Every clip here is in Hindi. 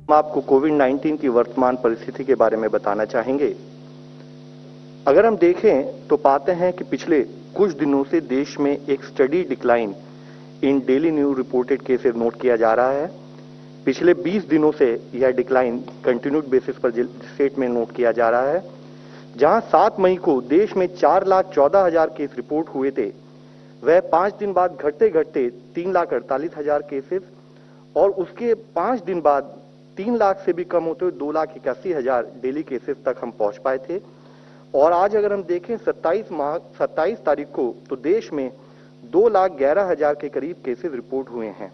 हम आपको कोविड-19 की वर्तमान परिस्थिति के बारे में बताना चाहेंगे। अगर हम देखें तो पाते हैं कि पिछले कुछ दिनों से देश में एक study decline in daily new reported cases note किया जा रहा है। पिछले 20 दिनों से यह डिक्लाइन कंटिन्यूड बेसिस पर स्टेट में नोट किया जा रहा है। जहां 7 मई को देश में 4,14,000 केस रिपोर्ट हुए थे, वह 5 दिन बाद घटते घटते 3,48,000 केसेस और उसके 5 दिन बाद 3 लाख से भी कम होते हुए 2,81,000 डेली केसेस तक हम पहुंच पाए थे। और आज अगर हम देखें 27 तारीख को तो देश में 2,11,000 के करीब केसेस रिपोर्ट हुए हैं।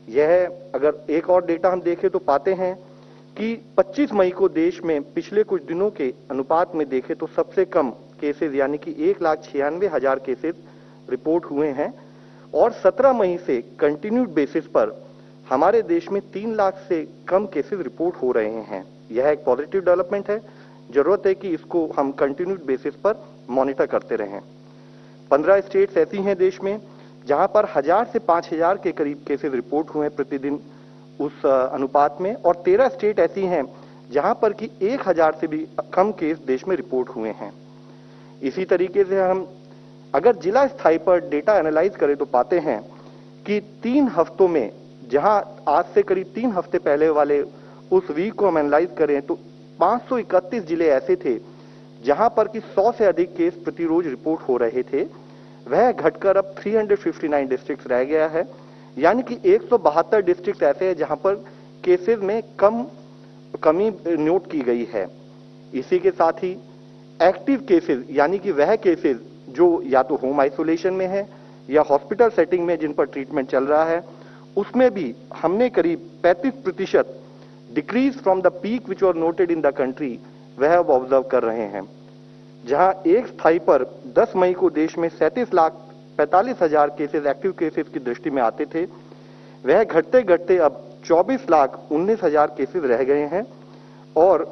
यह अगर एक और डेटा हम देखें तो पाते हैं कि 25 मई को देश में पिछले कुछ दिनों के अनुपात में देखें तो सबसे कम केसेस यानी कि 1,96,000 केसेस रिपोर्ट हुए हैं और 17 मई से कंटिन्यूड बेसिस पर हमारे देश में 3 लाख से कम केसेस रिपोर्ट हो रहे हैं। यह एक पॉजिटिव डेवलपमेंट है। जरूरत है कि इसको हम कंटिन्यूड बेसिस पर मॉनिटर करते रहें। 15 स्टेट्स ऐसी हैं देश में जहां पर 1000 से 5,000 के करीब केसेस रिपोर्ट हुए हैं प्रतिदिन उस अनुपात में, और 13 स्टेट ऐसी हैं जहां पर कि 1,000 से भी कम केस देश में रिपोर्ट हुए हैं। इसी तरीके से हम अगर जिला स्थाई पर डेटा एनालाइज करें तो पाते हैं कि 3 हफ्तों में, जहां आज से करीब 3 हफ्ते पहले वाले उस वीक को हम एनालाइज करें तो 531 जिले ऐसे थे जहां पर कि 100 से अधिक केस प्रतिरोज रिपोर्ट हो रहे थे। वह घटकर अब 359 डिस्ट्रिक्ट रह गया है, यानी कि 172 डिस्ट्रिक्ट ऐसे हैं जहां पर केसेस में कमी नोट की गई है। इसी के साथ ही एक्टिव केसेस यानी कि वह केसेस जो या तो होम आइसोलेशन में है या हॉस्पिटल सेटिंग में जिन पर ट्रीटमेंट चल रहा है, उसमें भी हमने करीब 35% decrease from the peak which was noted in the country वह अब ऑब्जर्व कर रहे हैं। जहां एक स्थाई पर 10 मई को देश में 37,45,000 केसेस एक्टिव केसेस की दृष्टि में आते थे, वह घटते घटते अब 24,19,000 केसेस रह गए हैं। और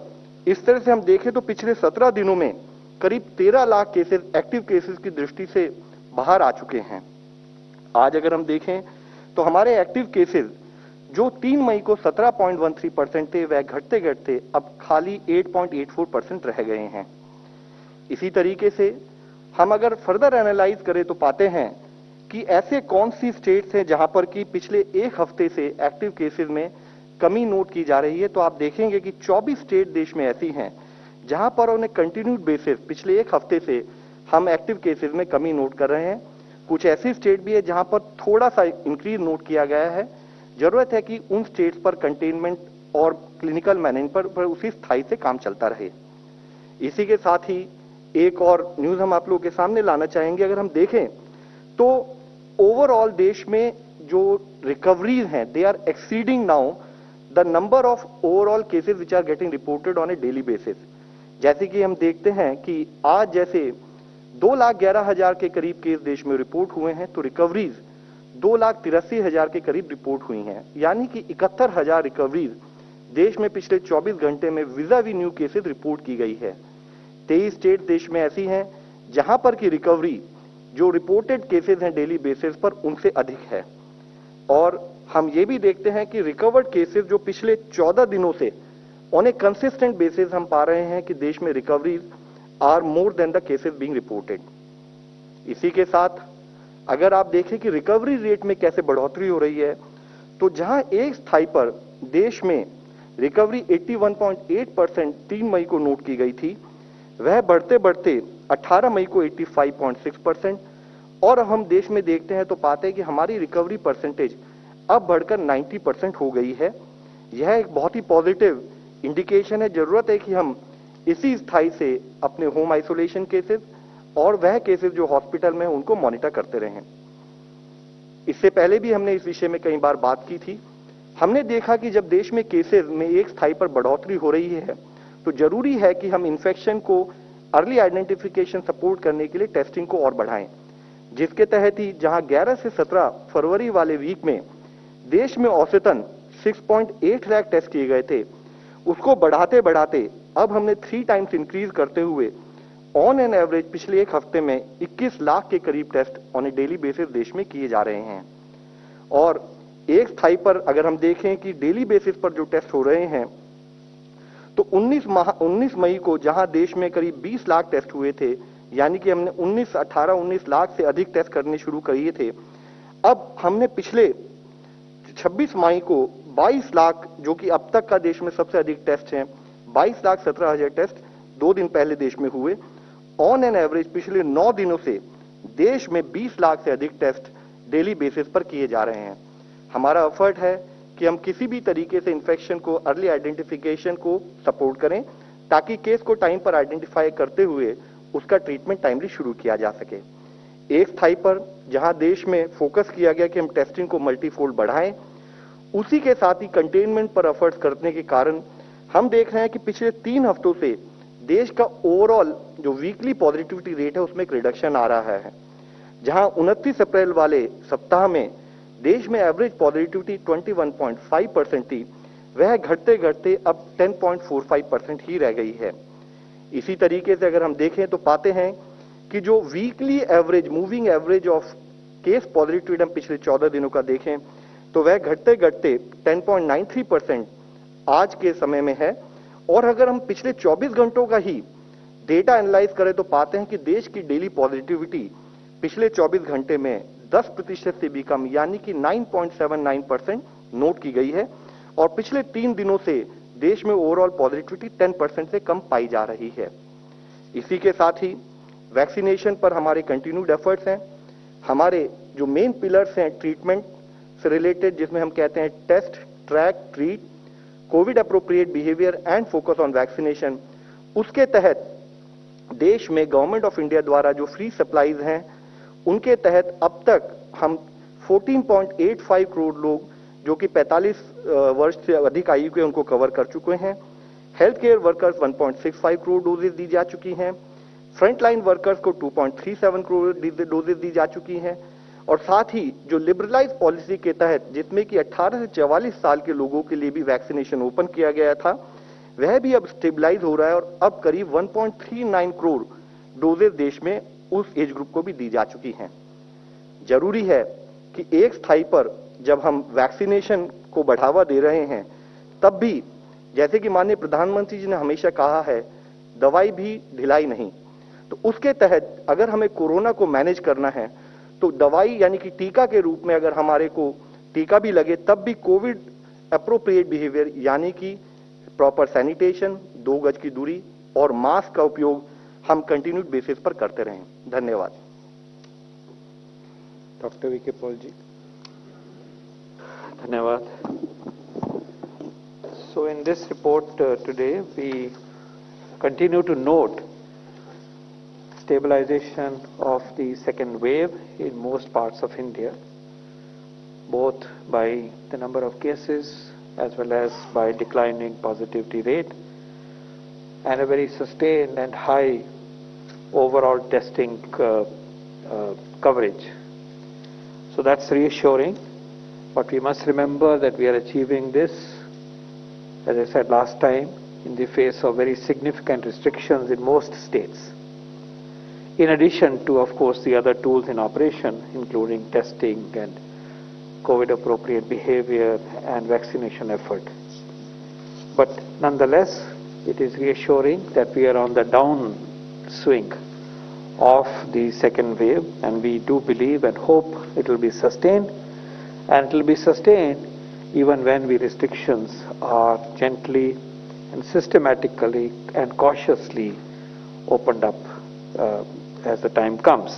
इस तरह से हम देखें तो पिछले 17 दिनों में करीब 13 लाख केसेस एक्टिव केसेस की दृष्टि से बाहर आ चुके हैं। आज अगर हम देखें तो हमारे एक्टिव केसेस जो 3 मई को 17.13% थे, वह घटते घटते अब खाली 8.84% रह गए हैं। इसी तरीके से हम अगर फर्दर एनालाइज करें तो पाते हैं कि ऐसे कौन सी स्टेट्स हैं जहां पर कि पिछले एक हफ्ते से एक्टिव केसेस में कमी नोट की जा रही है। तो आप देखेंगे कि 24 स्टेट देश में ऐसी हैं जहां पर उन्हें कंटिन्यूड बेसिस पिछले एक हफ्ते से हम एक्टिव केसेस में कमी नोट कर रहे हैं। कुछ ऐसी स्टेट भी है जहां पर थोड़ा सा इंक्रीज नोट किया गया है। जरूरत है कि उन स्टेट्स पर कंटेनमेंट और क्लिनिकल मैनेजमेंट पर उसी स्थायी से काम चलता रहे। इसी के साथ ही एक और न्यूज हम आप लोगों के सामने लाना चाहेंगे। अगर हम देखें तो ओवरऑल देश में जो रिकवरीज हैं, they are exceeding now the number of overall cases which are getting reported on a daily basis. जैसे कि हम देखते हैं कि आज जैसे 2,11,000 के करीब केस देश में रिपोर्ट हुए हैं, तो रिकवरीज 2,83,000 के करीब रिपोर्ट हुई हैं, यानी कि 71,000 रिकवरीज देश में पिछले 24 घंटे में विज़ावी न्यू केसेस रिपोर्ट की गई है। 23 स्टेट देश में ऐसी हैं जहां पर की रिकवरी जो रिपोर्टेड केसेस हैं डेली बेसिस पर उनसे अधिक है। और हम ये भी देखते हैं कि रिकवर्ड केसेस जो पिछले 14 दिनों से ऑन ए कंसिस्टेंट बेसिस हम पा रहे हैं कि देश में recoveries are more than the cases being reported. इसी के साथ अगर आप देखें कि रिकवरी रेट में कैसे बढ़ोतरी हो रही है, तो जहां एक स्थाई पर देश में रिकवरी 81.8% 3 मई को नोट की गई थी, वह बढ़ते बढ़ते 18 मई को 85.6% और हम देश में देखते हैं तो पाते हैं कि हमारी रिकवरी परसेंटेज अब बढ़कर 90% हो गई है। यह एक बहुत ही पॉजिटिव इंडिकेशन है। जरूरत है कि हम इसी स्थाई से अपने होम आइसोलेशन केसेस और वह केसेस जो हॉस्पिटल में उनको मॉनिटर करते रहें। इससे पहले भी हमने इस विषय में कई बार बात की थी। हमने देखा कि जब देश में केसेस में एक स्थाई पर बढ़ोतरी हो रही है तो जरूरी है कि हम इन्फेक्शन को अर्ली आइडेंटिफिकेशन सपोर्ट करने के लिए टेस्टिंग को और बढ़ाएं, जिसके तहत ही जहां 11 से 17 फरवरी वाले वीक में देश में औसतन 6.8 लाख टेस्ट किए गए थे, उसको बढ़ाते बढ़ाते अब हमने 3 टाइम्स इंक्रीज करते हुए ऑन एन एवरेज पिछले एक हफ्ते में 21 लाख के करीब test on a daily basis देश में किए जा रहे हैं। और एक स्थाई पर अगर हम देखें कि डेली बेसिस पर जो टेस्ट हो रहे हैं, तो 19 मई को जहां देश में करीब 20 लाख टेस्ट हुए थे, यानी कि हमने 19 लाख से अधिक टेस्ट करने शुरू किए थे। अब हमने पिछले 26 मई को 22 लाख, जो कि अब तक का देश में सबसे अधिक टेस्ट हैं, 22,17,000 टेस्ट 2 दिन पहले देश में हुए। ऑन एन एवरेज पिछले 9 दिनों से देश में 20 लाख से अधिक टेस्ट डेली बेसिस पर किए जा रहे हैं। हमारा एफर्ट है कि हम किसी भी तरीके से इन्फेक्शन को, अर्ली आइडेंटिफिकेशन को सपोर्ट करें, ताकि केस को टाइम पर आइडेंटिफाई करते हुए उसका ट्रीटमेंट टाइमली शुरू किया जा सके। एक स्थाई पर जहां देश में फोकस किया गया कि हम टेस्टिंग को मल्टीफोल्ड बढ़ाएं, उसी के साथ ही कंटेनमेंट पर एफर्ट्स करने के कारण हम देख रहे हैं कि पिछले 3 हफ्तों से देश का ओवरऑल जो वीकली पॉजिटिविटी रेट है उसमें एक रिडक्शन आ रहा है। जहां 29 अप्रैल वाले सप्ताह में देश में एवरेज पॉजिटिविटी 21.5% थी, वह घटते घटते अब 10.45% ही रह गई है। इसी तरीके से अगर हम देखें तो पाते हैं कि जो weekly average, moving average of case positivity हम पिछले 14 दिनों का देखें तो वह घटते घटते 10.93% आज के समय में है। और अगर हम पिछले 24 घंटों का ही डेटा एनालाइज करें तो पाते हैं कि देश की डेली पॉजिटिविटी पिछले 24 घंटे में 10% से भी कम, यानी कि 9.79% नोट की गई है। और पिछले 3 दिनों से देश में ओवरऑल पॉजिटिविटी 10% से कम पाई जा रही है। इसी के साथ ही वैक्सीनेशन पर हमारे कंटिन्यूड एफर्ट्स हैं। हमारे जो मेन पिलर्स हैं ट्रीटमेंट से रिलेटेड, जिसमें हम कहते हैं test, track, treat, Covid appropriate behaviour and focus on vaccination, उसके तहत देश में गवर्नमेंट ऑफ इंडिया द्वारा जो फ्री सप्लाईज हैं, उनके तहत अब तक हम 14.85 करोड़ लोग जो कि 45 वर्ष से अधिक आयु के, उनको कवर कर चुके हैं। Health care workers 1.65 crore doses दी जा चुकी हैं। फ्रंटलाइन वर्कर्स को 2.37 करोड़ डोजेज दी जा चुकी हैं। और साथ ही जो लिबरलाइज पॉलिसी के तहत, जिसमें कि 18 से 44 साल के लोगों के लिए भी वैक्सीनेशन ओपन किया गया था, वह भी अब स्टेबलाइज हो रहा है और अब करीब 1.39 करोड़ डोजेज देश में उस एज ग्रुप को भी दी जा चुकी हैं। जरूरी है कि एक स्थाई पर जब हम वैक्सीनेशन को बढ़ावा दे रहे हैं, तब भी जैसे कि माननीय प्रधानमंत्री जी ने हमेशा कहा है, दवाई भी ढिलाई नहीं। तो उसके तहत अगर हमें कोरोना को मैनेज करना है तो दवाई यानी कि टीका के रूप में अगर हमारे को टीका भी लगे, तब भी कोविड अप्रोप्रिएट बिहेवियर यानी कि प्रॉपर सैनिटेशन, 2 गज की दूरी और मास्क का उपयोग हम कंटिन्यूड बेसिस पर करते रहें। धन्यवाद। डॉक्टर वीके पॉल जी। धन्यवाद। So in this report today we continue to note stabilization of the second wave in most parts of India, both by the number of cases as well as by declining positivity rate, and a very sustained and high overall testing coverage. So that's reassuring, but we must remember that we are achieving this, as I said last time, in the face of very significant restrictions in most states. In addition to, of course, the other tools in operation, including testing and COVID appropriate behavior and vaccination effort. But nonetheless, it is reassuring that we are on the downswing of the second wave, and we do believe and hope it will be sustained, and it will be sustained even when the restrictions are gently and systematically and cautiously opened up as the time comes.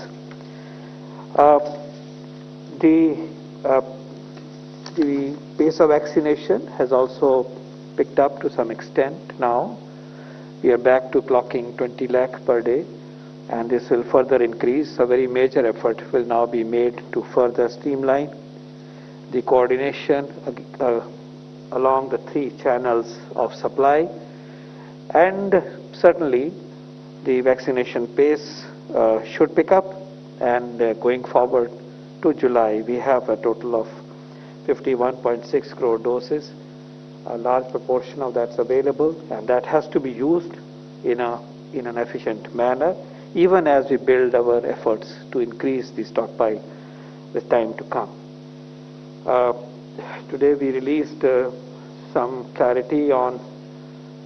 The pace of vaccination has also picked up to some extent now. We are back to clocking 20 lakh per day, and this will further increase. A very major effort will now be made to further streamline the coordination along the 3 channels of supply, and certainly the vaccination pace should pick up, and going forward to July we have a total of 51.6 crore doses. A large proportion of that's available, and that has to be used in an efficient manner, even as we build our efforts to increase the stockpile with time to come. today we released some clarity on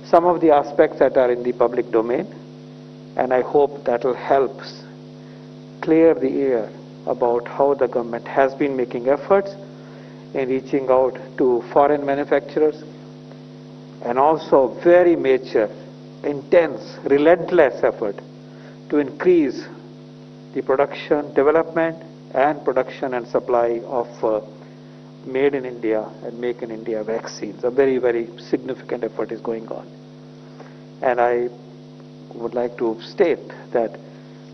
some of the aspects that are in the public domain, and I hope that will help clear the air about how the government has been making efforts in reaching out to foreign manufacturers, and also very major, intense, relentless effort to increase the production, development, and production and supply of made in India and make in India vaccines. A very, very significant effort is going on. And I would like to state that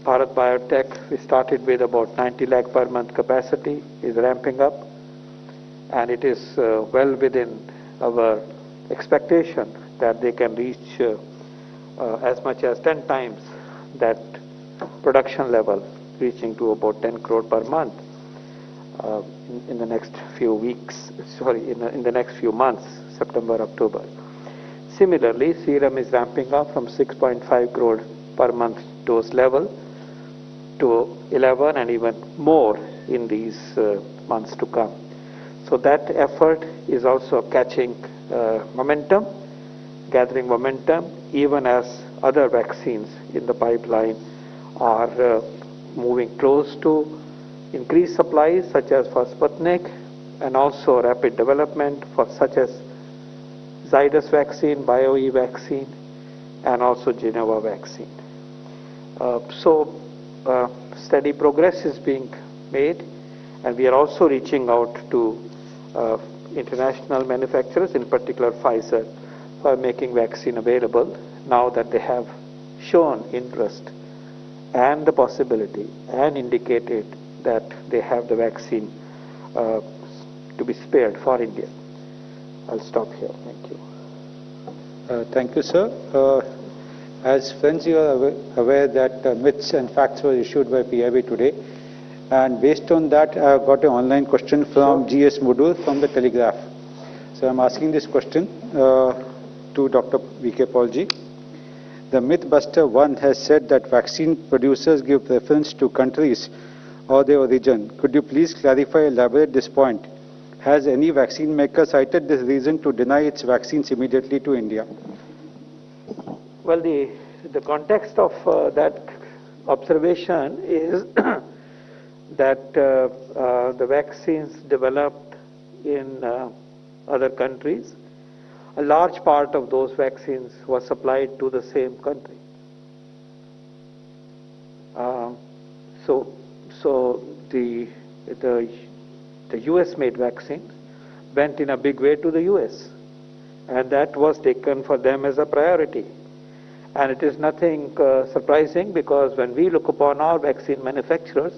Bharat Biotech, we started with about 90 lakh per month capacity, is ramping up, and it is well within our expectation that they can reach as much as 10 times that production level, reaching to about 10 crore per month in the next few weeks, in the next few months, September, October. Similarly, Serum is ramping up from 6.5 crore per month dose level to 11 and even more in these months to come. So that effort is also catching momentum, gathering momentum, even as other vaccines in the pipeline are moving close to increased supplies, such as for Sputnik, and also rapid development for such as Zydus vaccine, BioE vaccine, and also Genova vaccine. Steady progress is being made, and we are also reaching out to international manufacturers, in particular Pfizer, for making vaccine available now that they have shown interest and the possibility and indicated that they have the vaccine to be spared for India. I'll stop here. Thank you. Thank you, sir. As friends, you are aware that myths and facts were issued by PIB today. And based on that, I have got an online question from G.S. Mudur from the Telegraph. So I'm asking this question to Dr. V.K. Paul-ji. The Mythbuster 1 has said that vaccine producers give preference to countries or their origin. Could you please clarify, elaborate this point? Has any vaccine maker cited this reason to deny its vaccines immediately to India? Well, the context of that observation is that the vaccines developed in other countries, a large part of those vaccines was supplied to the same country. So the US-made vaccine went in a big way to the US, and that was taken for them as a priority. And it is nothing surprising, because when we look upon our vaccine manufacturers,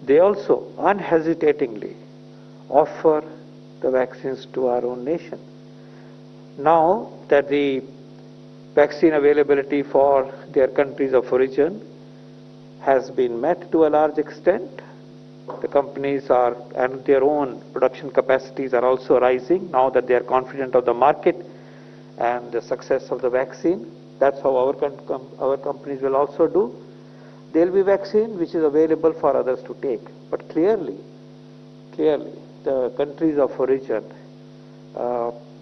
they also unhesitatingly offer the vaccines to our own nation. Now that the vaccine availability for their countries of origin has been met to a large extent, the companies are, and their own production capacities are also rising now that they are confident of the market and the success of the vaccine. That's how our companies will also do. There will be vaccine which is available for others to take. But clearly, the countries of origin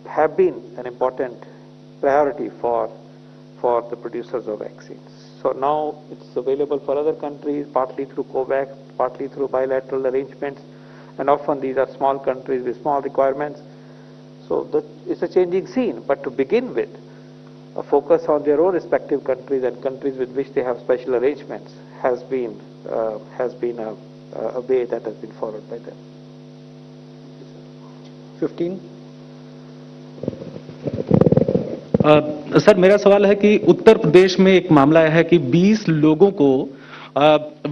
have been an important priority for the producers of vaccines. So now it's available for other countries, partly through COVAX, partly through bilateral arrangements, and often these are small countries with small requirements. So it's a changing scene. But to begin with, a focus on their own respective countries and countries with which they have special arrangements has been a way that has been followed by them. 15. Sir, मेरा सवाल है कि उत्तर प्रदेश में एक मामला है कि 20 लोगों को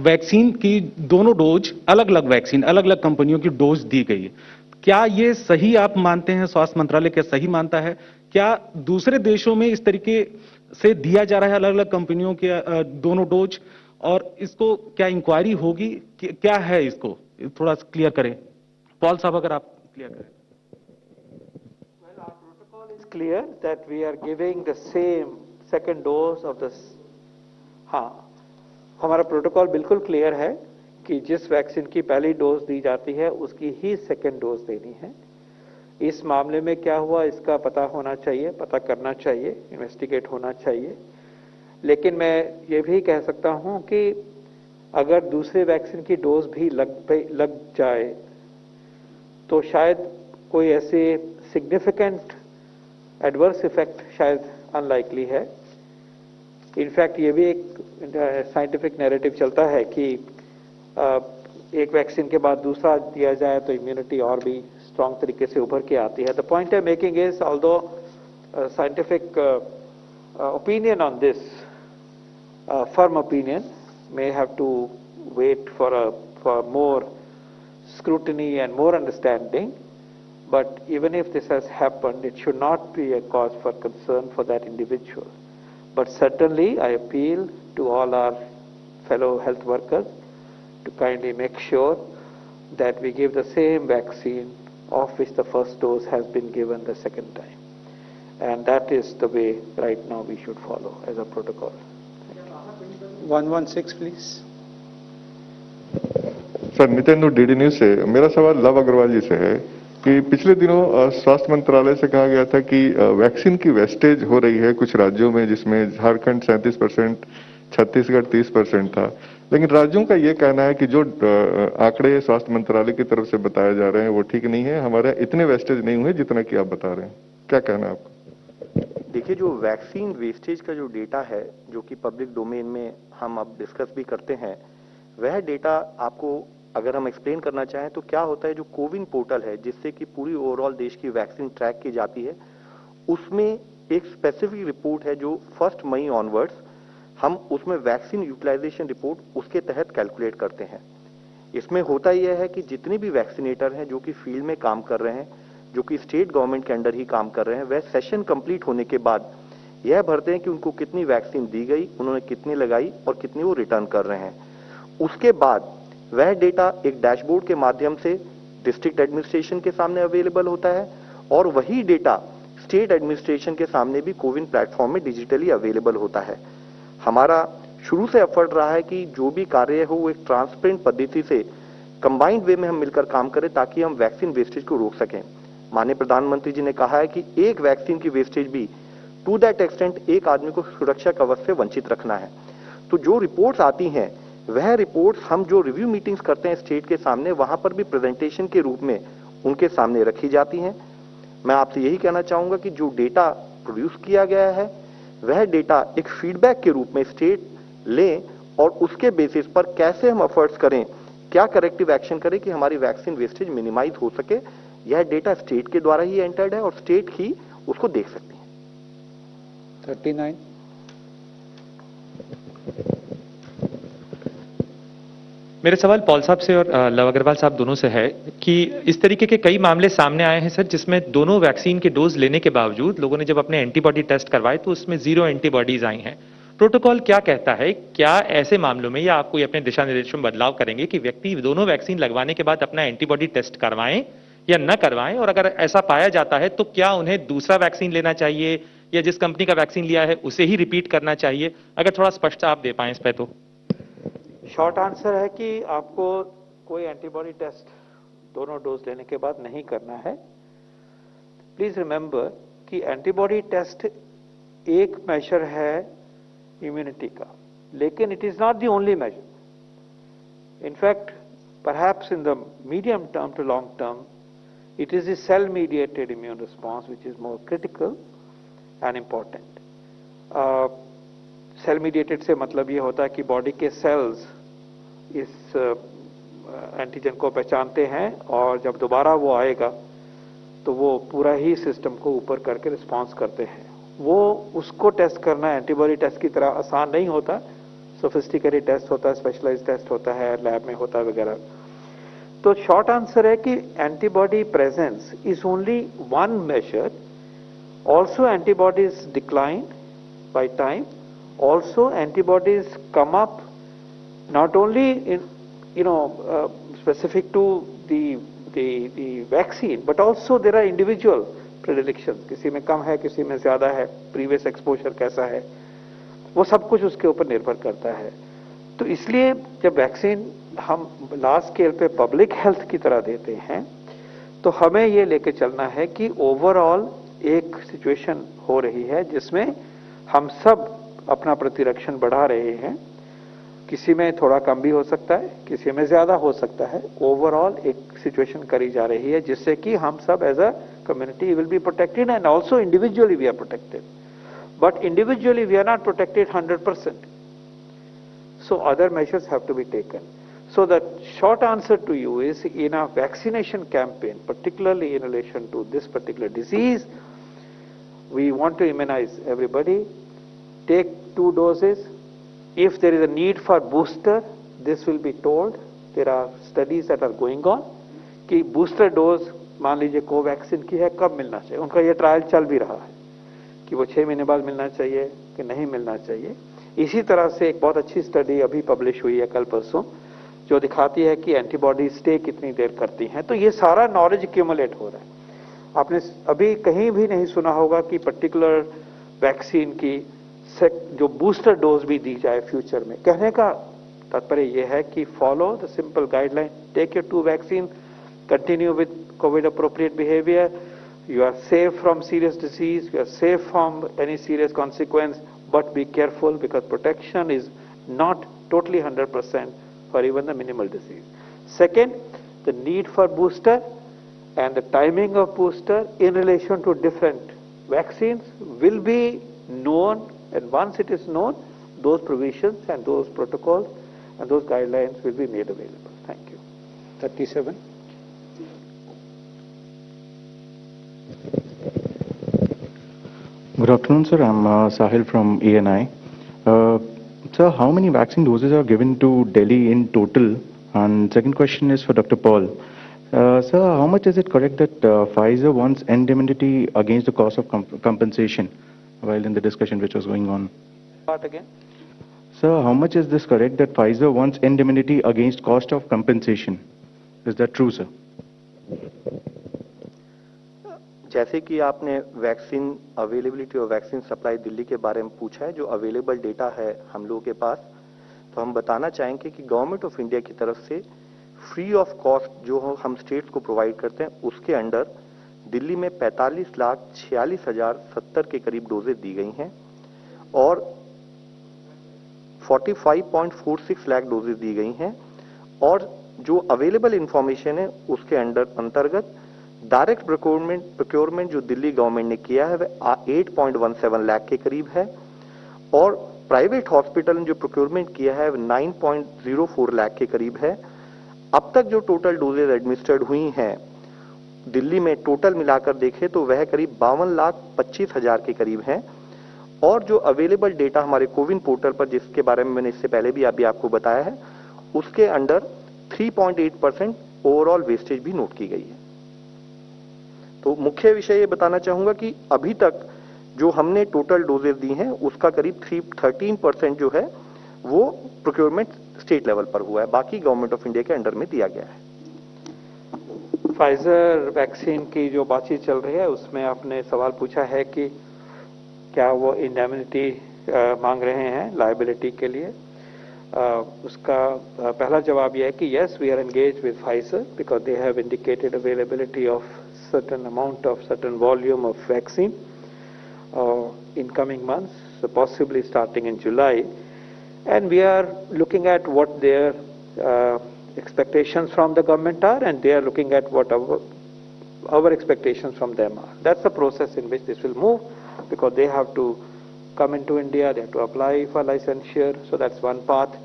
वैक्सीन की दोनों डोज, अलग अलग वैक्सीन, अलग अलग कंपनियों की डोज दी गई। क्या ये सही आप मानते हैं, स्वास्थ्य मंत्रालय क्या सही मानता है? क्या दूसरे देशों में इस तरीके से दिया जा रहा है अलग अलग कंपनियों के दोनों डोज, और इसको क्या इंक्वायरी होगी? क्या है इसको थोड़ा क्लियर करें। पॉल साहब, अगर आप क्लियर करें। Well, our protocol is clear that we are giving the same second dose of this. हाँ, हमारा प्रोटोकॉल बिल्कुल क्लियर है कि जिस वैक्सीन की पहली डोज दी जाती है उसकी ही सेकेंड डोज देनी है। इस मामले में क्या हुआ इसका पता होना चाहिए, पता करना चाहिए, इन्वेस्टिगेट होना चाहिए। लेकिन मैं ये भी कह सकता हूं कि अगर दूसरे वैक्सीन की डोज भी लग जाए तो शायद कोई ऐसे सिग्निफिकेंट एडवर्स इफेक्ट शायद अनलाइकली है। इनफैक्ट ये भी एक साइंटिफिक नैरेटिव चलता है कि एक वैक्सीन के बाद दूसरा दिया जाए तो इम्यूनिटी और भी स्ट्रांग तरीके से उभर के आती है। The point I making is although scientific opinion on this, firm opinion, may have to wait for more scrutiny and more understanding. But even if this has happened, it should not be a cause for concern for that individual. But certainly, I appeal to all our fellow health workers to kindly make sure that we give the same vaccine of which the first dose has been given the second time. And that is the way right now we should follow as a protocol. 116 please. Sir, Nitendu DD news से। मेरा सवाल लव अग्रवाल जी से है कि पिछले दिनों स्वास्थ्य मंत्रालय से कहा गया था कि वैक्सीन की वेस्टेज हो रही है कुछ राज्यों में, जिसमें झारखंड 37%, छत्तीसगढ़ 30% था। लेकिन राज्यों का ये कहना है कि जो आंकड़े स्वास्थ्य मंत्रालय की तरफ से बताए जा रहे हैं वो ठीक नहीं है, हमारे इतने वेस्टेज नहीं हुए जितना कि आप बता रहे हैं। क्या कहना है आपका? देखिए, जो वैक्सीन वेस्टेज का जो डेटा है जो कि पब्लिक डोमेन में हम अब डिस्कस भी करते हैं, वह डेटा आपको अगर हम एक्सप्लेन करना चाहें तो क्या होता है, जो कोविन पोर्टल है जिससे कि पूरी ओवरऑल देश की वैक्सीन ट्रैक की जाती है, उसमें एक स्पेसिफिक रिपोर्ट है जो 1 मई ऑनवर्ड्स हम उसमें वैक्सीन यूटिलाइजेशन रिपोर्ट उसके तहत कैलकुलेट करते हैं। इसमें होता यह है कि जितने भी वैक्सीनेटर हैं जो कि फील्ड में काम कर रहे हैं, जो कि स्टेट गवर्नमेंट के अंडर ही काम कर रहे हैं, वह सेशन कंप्लीट होने के बाद यह भरते हैं कि उनको कितनी वैक्सीन दी गई, उन्होंने कितनी लगाई और कितनी वो रिटर्न कर रहे हैं। उसके बाद वह डेटा एक डैशबोर्ड के माध्यम से डिस्ट्रिक्ट एडमिनिस्ट्रेशन के सामने अवेलेबल होता है और वही डेटा स्टेट एडमिनिस्ट्रेशन के सामने भी कोविन प्लेटफॉर्म में डिजिटली अवेलेबल होता है। हमारा शुरू से एफर्ट रहा है कि जो भी कार्य हो वो एक ट्रांसपेरेंट पद्धति से कंबाइंड वे में हम मिलकर काम करें ताकि हम वैक्सीन वेस्टेज को रोक सकें। माननीय प्रधानमंत्री जी ने कहा है कि एक वैक्सीन की वेस्टेज भी टू दैट एक्सटेंट एक आदमी को सुरक्षा कवच से वंचित रखना है। तो जो रिपोर्ट्स आती हैं वह रिपोर्ट्स हम जो रिव्यू मीटिंग्स करते हैं स्टेट के सामने, वहां पर भी प्रेजेंटेशन के रूप में उनके सामने रखी जाती हैं। मैं आपसे यही कहना चाहूंगा कि जो डेटा प्रोड्यूस किया गया है वह डेटा एक फीडबैक के रूप में स्टेट लें और उसके बेसिस पर कैसे हम एफर्ट्स करें, क्या करेक्टिव एक्शन करें कि हमारी वैक्सीन वेस्टेज मिनिमाइज हो सके। यह डेटा स्टेट के द्वारा ही एंटर्ड है और स्टेट ही उसको देख सकती है। 39 मेरे सवाल पॉल साहब से और लव अग्रवाल साहब दोनों से है कि इस तरीके के कई मामले सामने आए हैं सर, जिसमें दोनों वैक्सीन के डोज लेने के बावजूद लोगों ने जब अपने एंटीबॉडी टेस्ट करवाए तो उसमें 0 एंटीबॉडीज आई हैं। प्रोटोकॉल क्या कहता है, क्या ऐसे मामलों में या आप कोई अपने दिशा निर्देशों में बदलाव करेंगे कि व्यक्ति दोनों वैक्सीन लगवाने के बाद अपना एंटीबॉडी टेस्ट करवाएं या न करवाएं, और अगर ऐसा पाया जाता है तो क्या उन्हें दूसरा वैक्सीन लेना चाहिए या जिस कंपनी का वैक्सीन लिया है उसे ही रिपीट करना चाहिए? अगर थोड़ा स्पष्टता आप दे पाएं इस पे तो। शॉर्ट आंसर है कि आपको कोई एंटीबॉडी टेस्ट दोनों डोज लेने के बाद नहीं करना है। प्लीज रिमेंबर कि एंटीबॉडी टेस्ट एक मेजर है इम्यूनिटी का, लेकिन it is not the only major. In fact perhaps in the medium term to long term, it is the cell mediated immune response which is more critical and important. Cell mediated से मतलब ये होता है कि बॉडी के सेल्स इस एंटीजन को पहचानते हैं और जब दोबारा वो आएगा तो वो पूरा ही सिस्टम को ऊपर करके रिस्पांस करते हैं। वो उसको टेस्ट करना एंटीबॉडी टेस्ट की तरह आसान नहीं होता, सोफिस्टिकेटेड टेस्ट होता है, स्पेशलाइज्ड टेस्ट होता है, लैब में होता है वगैरह। तो शॉर्ट आंसर है कि antibody presence is only one major. Also antibodies decline by time, also antibodies come up not only in specific to the vaccine, but also there are individual predilections, किसी में कम है, किसी में ज्यादा है, previous exposure कैसा है, वो सब कुछ उसके ऊपर निर्भर करता है। तो इसलिए जब वैक्सीन हम लार्ज स्केल पे पब्लिक हेल्थ की तरह देते हैं, तो हमें ये लेके चलना है कि ओवरऑल एक सिचुएशन हो रही है जिसमें हम सब अपना प्रतिरक्षण बढ़ा रहे हैं। किसी में थोड़ा कम भी हो सकता है, किसी में ज्यादा हो सकता है। ओवरऑल एक सिचुएशन करी जा रही है जिससे कि हम सब as a community will be protected and also individually we are protected. But individually we are not protected 100%. So other measures have to be taken. So the short answer to you is, in a vaccination campaign, particularly in relation to this particular disease, we want to immunize everybody. Take 2 doses. If there is a need for booster, this will be told. There are studies that are going on कि booster dose मान लीजिए कोवैक्सीन की है, कब मिलना चाहिए। उनका ये ट्रायल चल भी रहा है कि वो 6 महीने बाद मिलना चाहिए कि नहीं मिलना चाहिए। इसी तरह से एक बहुत अच्छी स्टडी अभी पब्लिश हुई है कल परसों, जो दिखाती है कि एंटीबॉडी स्टे कितनी देर करती हैं। तो ये सारा नॉलेज एक्यूमुलेट हो रहा है। आपने अभी कहीं भी नहीं सुना होगा कि पर्टिकुलर वैक्सीन की जो बूस्टर डोज भी दी जाए फ्यूचर में। कहने का तात्पर्य यह है कि follow the simple guideline, take your 2 vaccine, continue with Covid appropriate behaviour, you are safe from serious disease, you are safe from any serious consequence, but be careful because protection is not totally 100% for even the minimal disease. Second, the need for booster and the timing of booster in relation to different vaccines will be known, and once it is known, those provisions and those protocols and those guidelines will be made available. Thank you. 37. Good afternoon, sir. I'm Sahil from ENI. Sir, how many vaccine doses are given to Delhi in total? And second question is for Dr. Paul. Sir, how much is it correct that Pfizer wants indemnity against the cost of compensation while in the discussion which was going on? Part again. Sir, how much is this correct that Pfizer wants indemnity against cost of compensation? Is that true, sir? जैसे कि आपने वैक्सीन अवेलेबिलिटी और वैक्सीन सप्लाई दिल्ली के बारे में पूछा है, जो अवेलेबल डेटा है हम लोगों के पास, तो हम बताना चाहेंगे कि गवर्नमेंट ऑफ इंडिया की तरफ से फ्री ऑफ कॉस्ट जो हम स्टेट्स को प्रोवाइड करते हैं, उसके अंडर दिल्ली में 45,46,070 के करीब डोजेज दी गई हैं और 45.46 लाख डोजेज दी गई हैं। और जो अवेलेबल इंफॉर्मेशन है उसके अंतर्गत डायरेक्ट प्रोक्योरमेंट जो दिल्ली गवर्नमेंट ने किया है वह 8.17 लाख के करीब है और प्राइवेट हॉस्पिटल ने जो प्रोक्योरमेंट किया है वह 9.04 लाख के करीब है। अब तक जो टोटल डोजेज एडमिनिस्टर्ड हुई हैं दिल्ली में टोटल मिलाकर देखें तो वह करीब 52,25,000 के करीब हैं। और जो अवेलेबल डेटा हमारे कोविन पोर्टल पर, जिसके बारे में मैंने इससे पहले भी अभी आपको बताया है, उसके अंडर 3.8% ओवरऑल वेस्टेज भी नोट की गई है। तो मुख्य विषय ये बताना चाहूंगा कि अभी तक जो हमने टोटल डोजेज दी हैं उसका करीब 13% जो है वो प्रोक्योरमेंट स्टेट लेवल पर हुआ है, बाकी गवर्नमेंट ऑफ इंडिया के अंडर में दिया गया है। फाइजर वैक्सीन की जो बातचीत चल रही है उसमें आपने सवाल पूछा है कि क्या वो इंडेमिनिटी मांग रहे हैं लायबिलिटी के लिए। उसका पहला जवाब यह है कि yes, we are engage with Pfizer because they have indicated availability of certain amount of certain volume of vaccine in coming months, so possibly starting in July, and we are looking at what their expectations from the government are, and they are looking at what our expectations from them are. That's the process in which this will move, because they have to come into India, they have to apply for licensure, so that's one path,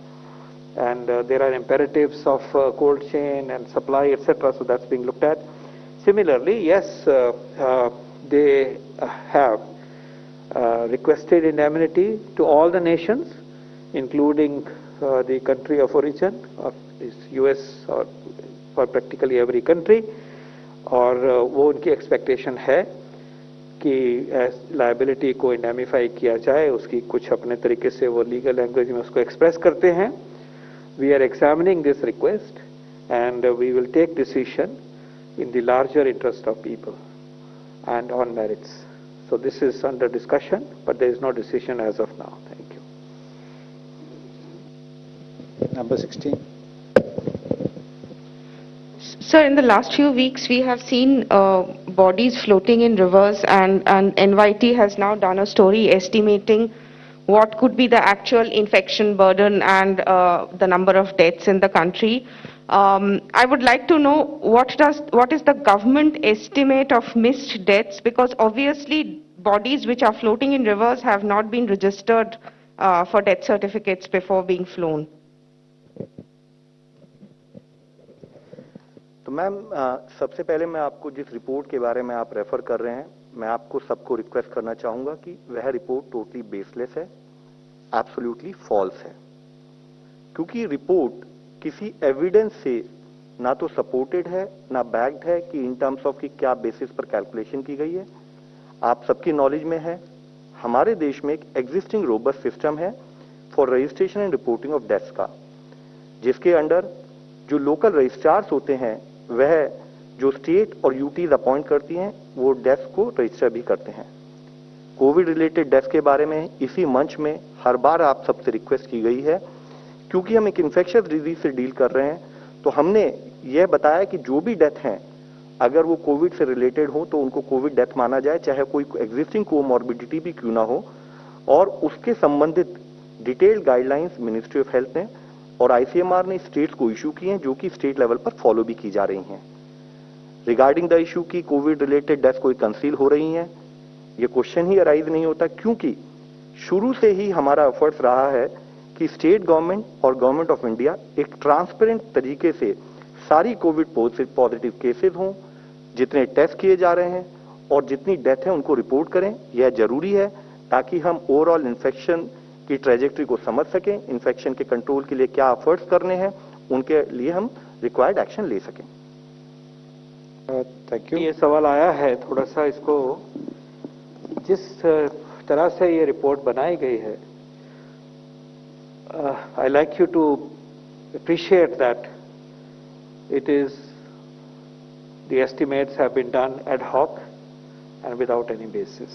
and there are imperatives of cold chain and supply, etc., so that's being looked at. Similarly, yes, they have requested indemnity to all the nations, including the country of origin of this US or for practically every country. और वो उनकी एक्सपेक्टेशन है कि लायबिलिटी को इंडेमिफाई किया जाए, उसकी कुछ अपने तरीके से वो लीगल लैंग्वेज में उसको एक्सप्रेस करते हैं। We are examining this request and we will take decision in the larger interest of people and on merits. So this is under discussion, but there is no decision as of now. Thank you. number 16. Sir, in the last few weeks, we have seen bodies floating in rivers, and NYT has now done a story estimating what could be the actual infection burden and the number of deaths in the country. I would like to know what is the government estimate of missed deaths, because obviously bodies which are floating in rivers have not been registered for death certificates before being flown. तो मैम, सबसे पहले मैं आपको जिस रिपोर्ट के बारे में आप रेफर कर रहे हैं, मैं आपको सबको रिक्वेस्ट करना चाहूंगा कि वह रिपोर्ट टोटली बेसलेस है, एब्सोल्युटली फॉल्स है, क्योंकि रिपोर्ट किसी एविडेंस से ना तो सपोर्टेड है ना बैक्ड है कि इन टर्म्स ऑफ कि क्या बेसिस पर कैलकुलेशन की गई है। आप सबकी नॉलेज में है, हमारे देश में एक एग्जिस्टिंग रोबस्ट सिस्टम है for registration and reporting of deaths का, जिसके अंडर जो लोकल रजिस्ट्रार्स होते हैं वह जो स्टेट और यूटीज अपॉइंट करती हैं वो डेथ्स को रजिस्टर भी करते हैं। कोविड रिलेटेड डेथ्स के बारे में इसी मंच में हर बार आप सबसे रिक्वेस्ट की गई है, क्योंकि हम एक इन्फेक्शियस डिजीज से डील कर रहे हैं, तो हमने यह बताया कि जो भी डेथ हैं अगर वो कोविड से रिलेटेड हो तो उनको कोविड डेथ माना जाए, चाहे कोई एग्जिस्टिंग कोमॉर्बिडिटी भी क्यों ना हो, और उसके संबंधित detailed guidelines ministry of health ने और आईसीएमआर ने स्टेट्स को इशू किए हैं, जो कि स्टेट लेवल पर फॉलो भी की जा रही हैं। रिगार्डिंग द इशू की कोविड रिलेटेड डेथ कोई कंसील हो रही हैं, ये क्वेश्चन ही अराइज नहीं होता, क्योंकि शुरू से ही हमारा एफर्ट्स रहा है कि स्टेट गवर्नमेंट और गवर्नमेंट ऑफ इंडिया एक ट्रांसपेरेंट तरीके से सारी कोविड पॉजिटिव केसेस हों, जितने टेस्ट किए जा रहे हैं और जितनी डेथ है उनको रिपोर्ट करें। यह जरूरी है ताकि हम ओवरऑल इन्फेक्शन की ट्रेजेक्ट्री को समझ सकें, इन्फेक्शन के कंट्रोल के लिए क्या एफर्ट्स करने हैं, उनके लिए हम रिक्वायर्ड एक्शन ले सकें। Thank you. ये सवाल आया है, थोड़ा सा इसको जिस तरह से ये रिपोर्ट बनाई गई है, I like you to appreciate that it is the estimates have been done ad hoc and without any basis.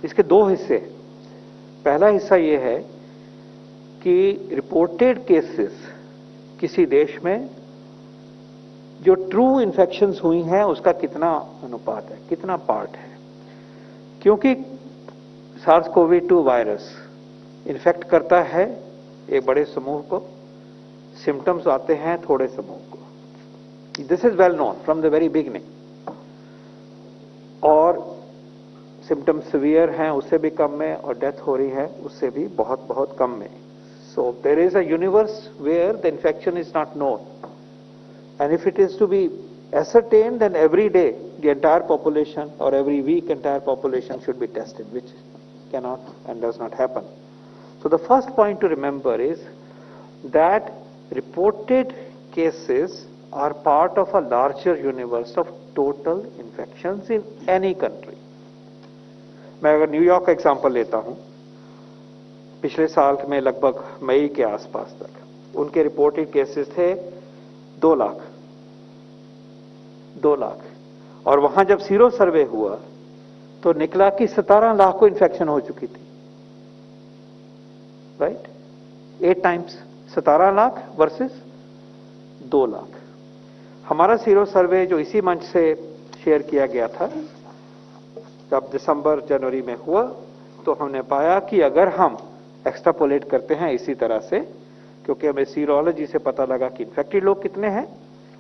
इसके दो हिस्से, पहला हिस्सा ये है कि रिपोर्टेड केसेस किसी देश में जो ट्रू इन्फेक्शंस हुई हैं उसका कितना अनुपात है, कितना पार्ट है, क्योंकि SARS-CoV-2 वायरस इन्फेक्ट करता है एक बड़े समूह को, सिम्टम्स आते हैं थोड़े समूह को। This is well known from the very beginning, और सिम्टम्स सिवियर हैं उससे भी कम में, और डेथ हो रही है उससे भी बहुत बहुत कम में। So there is a universe where the infection is not known, and if it is to be ascertained, then every day the entire population or every week entire population should be tested, which cannot and does not happen. So the first point to remember is that reported cases are part of a larger universe of total infections in any country. मैं अगर न्यूयॉर्क का एग्जांपल लेता हूं, पिछले साल में लगभग मई के आसपास तक उनके रिपोर्टेड केसेस थे 2 लाख, और वहां जब सीरो सर्वे हुआ तो निकला कि 17 लाख को इन्फेक्शन हो चुकी थी, right? 8 times 17 lakh versus 2 lakh. हमारा सीरो सर्वे जो इसी मंच से शेयर किया गया था, जब दिसंबर जनवरी में हुआ, तो हमने पाया कि अगर हम एक्सट्रापोलेट करते हैं इसी तरह से, क्योंकि हमें सीरोलॉजी से पता लगा कि इन्फेक्टेड लोग कितने हैं,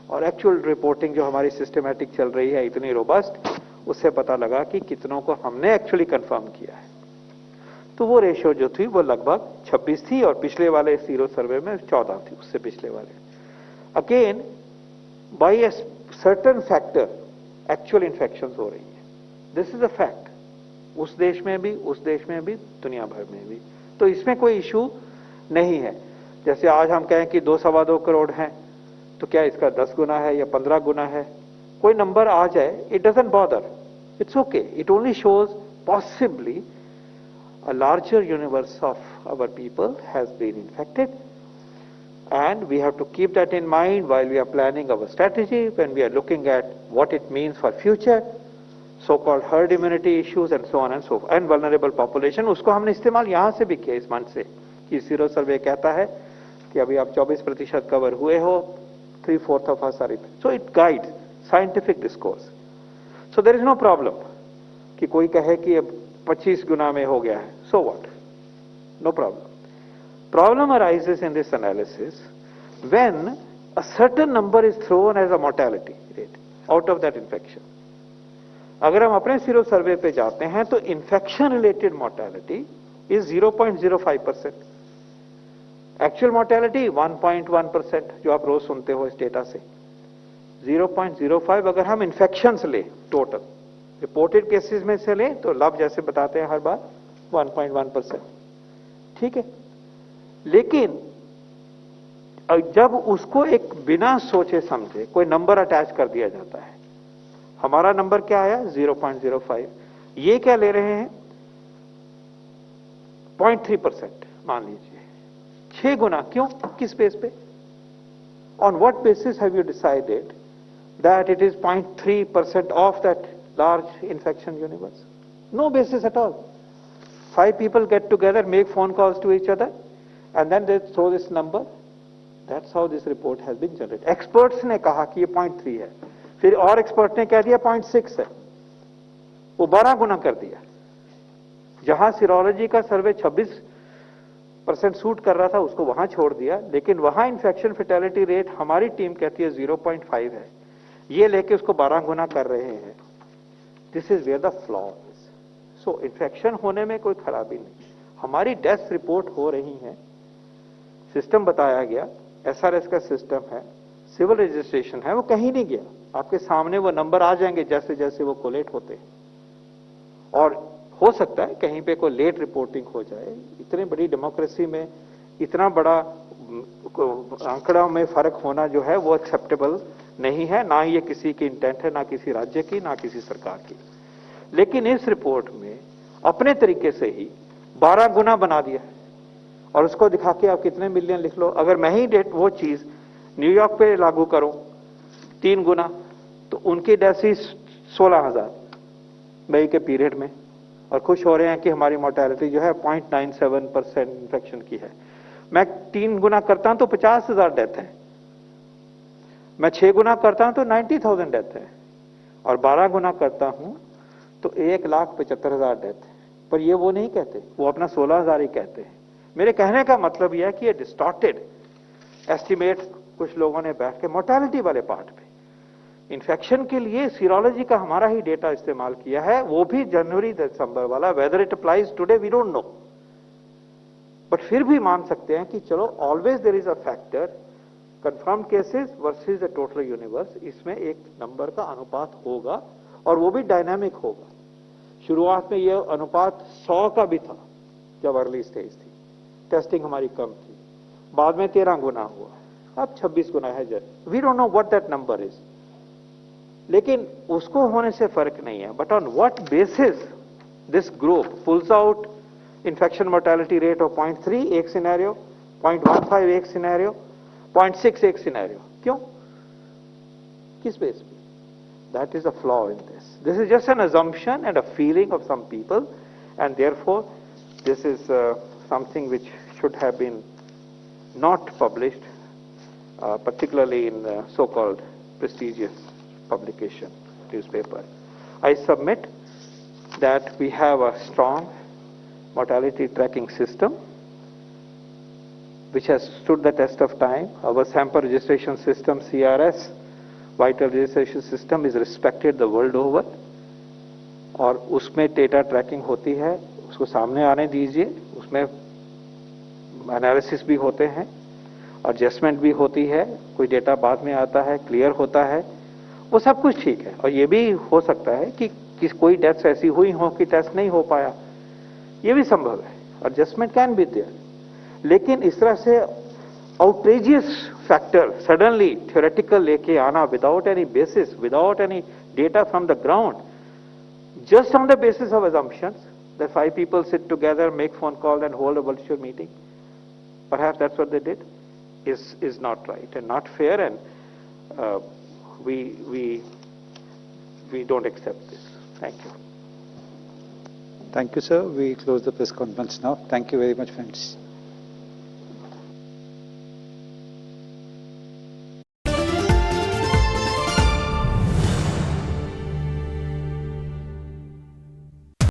और एक्चुअल रिपोर्टिंग जो हमारी सिस्टमैटिक चल रही है इतनी रोबस्ट, उससे पता लगा कि कितनों को हमने एक्चुअली कंफर्म किया है। तो वो रेशियो जो थी वो लगभग 26 थी, और पिछले वाले सीरो सर्वे में 14 थी, उससे पिछले वाले। Again by a certain factor actual infections हो रही है, दिस इज अ फैक्ट, उस देश में भी, उस देश में भी, दुनिया भर में भी। तो इसमें कोई इशू नहीं है। जैसे आज हम कहें कि 2-2.25 करोड़ हैं, तो क्या इसका 10 गुना है या 15 गुना है, कोई नंबर आ जाए, it doesn't bother, it's okay, it only shows possibly a larger universe of our people has been infected, and we have to keep that in mind while we are planning our strategy, when we are looking at what it means for future so-called herd immunity issues and so on and so forth, and vulnerable population। उसको हमने इस्तेमाल यहां से भी किया इस मंच से, कि सीरो सर्वे कहता है कि अभी आप 24% कवर हुए हो, 3/4 of us are infected. So it guides scientific discourse. So there is no problem कि कोई कहे कि अब 25 गुना में हो गया है. So what? No problem. Problem arises in this analysis when a certain number is thrown as a mortality rate out of that infection. अगर हम अपने सीरो सर्वे पे जाते हैं तो infection related mortality is 0.05%. Actual mortality 1.1%, जो आप रोज सुनते हो इस डेटा से. 0.05 अगर हम इन्फेक्शन ले टोटल, रिपोर्टेड केसेस में से लें तो लाभ जैसे बताते हैं हर बार 1.1%. ठीक है, लेकिन जब उसको एक बिना सोचे समझे कोई नंबर अटैच कर दिया जाता है, हमारा नंबर क्या आया 0.05, ये क्या ले रहे हैं 0.3% मान लीजिए, 6 गुना. क्यों, किस बेस पे, on what basis have you decided that it is 0.3% of that large infection universe? No basis at all. 5 people get together, make phone calls to each other, and then they throw this number. That's how this report has been generated. Experts ने कहा कि ये 0.3 है, फिर और एक्सपर्ट ने कह दिया 0.6 है, वो 12 गुना कर दिया. जहां सीरोलॉजी का सर्वे 26% सूट कर रहा था उसको वहां छोड़ दिया, लेकिन वहां इन्फेक्शन फेटेलिटी रेट हमारी टीम कहती है 0.5 है, ये लेके उसको 12 गुना कर रहे हैं. This is where the flaw is. So infection होने में कोई खराबी नहीं. हमारी डेथ रिपोर्ट हो रही है, सिस्टम बताया गया, एसआरएस का सिस्टम है, सिविल रजिस्ट्रेशन है, वो कहीं नहीं गया. आपके सामने वो नंबर आ जाएंगे जैसे जैसे वो कोलेट होते हैं. और हो सकता है कहीं पे कोई लेट रिपोर्टिंग हो जाए. इतनी बड़ी डेमोक्रेसी में इतना बड़ा आंकड़ा में फर्क होना जो है वो एक्सेप्टेबल नहीं है. ना ये किसी की इंटेंट है, ना किसी राज्य की, ना किसी सरकार की. लेकिन इस रिपोर्ट में अपने तरीके से ही 12 गुना बना दिया और उसको दिखा के आप कितने मिलियन लिख लो. अगर मैं ही डेट वो चीज न्यूयॉर्क पे लागू करूं 3 गुना, तो उनकी डेथ 16,000 मई के पीरियड में, और खुश हो रहे हैं कि हमारी मोर्टेलिटी जो है 0.97% इन्फेक्शन की है. मैं 3 गुना करता हूं तो 50,000 डेथ है, मैं 6 गुना करता हूं तो 90,000 डेथ है, और 12 गुना करता हूं तो 1,75,000 डेथ है. पर ये वो नहीं कहते, वो अपना 16,000 ही कहते हैं. मेरे कहने का मतलब यह है कि ये डिस्टॉर्टेड एस्टिमेट कुछ लोगों ने बैठ के मोर्टेलिटी वाले पार्ट पे इन्फेक्शन के लिए सीरोलॉजी का हमारा ही डेटा इस्तेमाल किया है, वो भी जनवरी दिसंबर वाला. Whether it applies today we don't know, but फिर भी मान सकते हैं कि चलो always there is a factor confirm cases versus the total universe. इसमें एक नंबर का अनुपात होगा और वो भी डायनामिक होगा. शुरुआत में ये अनुपात 100 का भी था जब अर्ली स्टेज थी, टेस्टिंग हमारी कम थी, बाद में 13 गुना हुआ, अब 26 गुना है. We don't know what that number is, लेकिन उसको होने से फर्क नहीं है. But on what basis this group pulls out infection mortality rate of 0.3 एक सिनेरियो, 0.15 एक सिनेरियो, 0.6 एक सिनेरियो, क्यों, किस बेस पे? That is a flaw in this. This is just an assumption and a feeling of some people, and therefore this is something which should have been not published, particularly in so-called prestigious publication, newspaper. I submit that we have a strong mortality tracking system which has stood the test of time. Our sample registration system, CRS, vital registration system is respected the world over, और उसमें डेटा ट्रैकिंग होती है, उसको सामने आने दीजिए. उसमें एनालिसिस भी होते हैं, एडजस्टमेंट भी होती है, कोई डेटा बाद में आता है, क्लियर होता है, वो सब कुछ ठीक है. और ये भी हो सकता है कि कोई डेथ्स ऐसी हुई हो कि टेस्ट नहीं हो पाया, ये भी संभव है, एडजस्टमेंट कैन बी देयर. लेकिन इस तरह से outrageous factor suddenly theoretical लेके आना without any basis, without any data from the ground, just on the basis of assumptions that 5 people sit together, make phone call and hold a virtual meeting, perhaps that's what they did, is not right and not fair, and we don't accept this. Thank you. Thank you, sir. We close the press conference now. Thank you very much, friends.